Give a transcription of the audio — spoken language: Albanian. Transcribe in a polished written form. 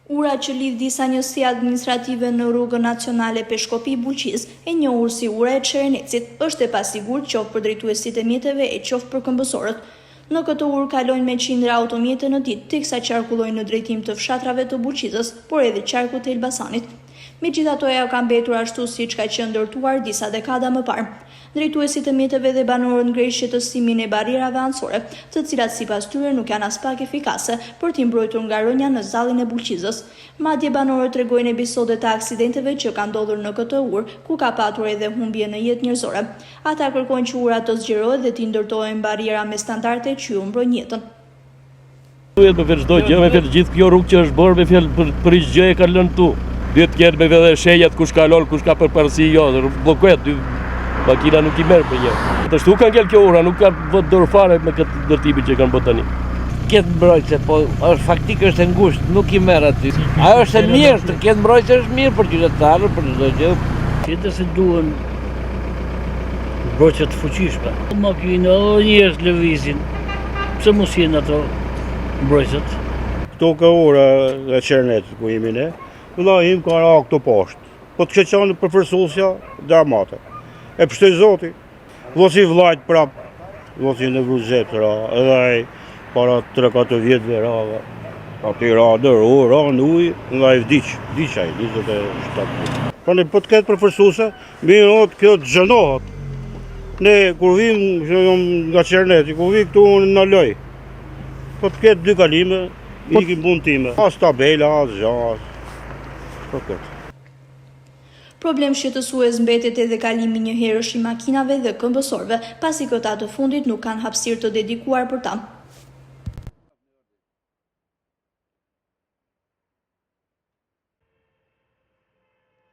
Ura që lidh disa njësi administrative në rrugën nacionale Peshkopi-Bulqiz, e njohur si ura e Çerenecit, është e pasigurt qoftë për drejtuesit e mjeteve e qoftë për këmbësorët. Në këtë urë kalojnë me qindra automjete në ditë, teksa qarkullojnë në drejtim të fshatrave të Bulqizës, por edhe qarku të Elbasanit. Megjithatë ajo ka mbetur ashtu siç ka qenë ndërtuar disa dekada më parë. Drejtuesit e mjeteve dhe banorët ngrehin shëtësimin e barrierave anësore, të cilat sipas tyre nuk janë as pak efikase për t'i mbrojtur nga rënja në zallin e Bulqizës. Madje banorët tregojnë episode të aksidenteve që kanë ndodhur në këtë urë, ku ka patur edhe humbje në jetë njerëzore. Ata kërkojnë që ura të zgjerohet dhe t'i ndërtohen barriera me standarde që ju mbrojnë jetën. Duhet me çdo gjë, me fjalë gjithë kjo rrugë që është bërë me fjalë për çdo gjë e ka lënë tu. Duhet të ketë me vetë shenjat kush ka lol, kush ka përparësi, jo, bllokohet. Makina nuk i merr për një. Të shtu kanë ngel kjo ura, nuk ka vot dorë fare me këtë ndërtimin që kanë bërë tani. Ketë mbrojtje, po është faktik është e ngushtë, nuk i merr aty. Ajo është e mirë, të ketë mbrojtje është mirë për qytetarët, për çdo gjë. Tjetër se duhen mbrojtje të fuqishme. Makina o njerëz lëvizin. Pse mos jenë ato mbrojtjet? Këto ka ura e Çerenetit ku jemi ne. Vëlla im ka ra këto poshtë. Po të qenë për përsusja dramate. E pështoj Zoti, voci vlajt prap, voci në Vruzet ra, edhe ai para 3-4 vjetëve ra, aty ra dërë, ra në ujë, nga i vdiq ai, 27 vjetë. Tani po të ketë përfërsuse, mirë kjo të gjënohet. Ne, kur vim nga Çereneti, kur vim këtu në loj, po të ketë 2 kalime, ikim punë time. As tabela, as gjas, po këtë. Problem shqetësues mbetet edhe kalimi një herësh i makinave dhe këmbësorëve, pasi këta të fundit nuk kanë hapësirë të dedikuar për ta.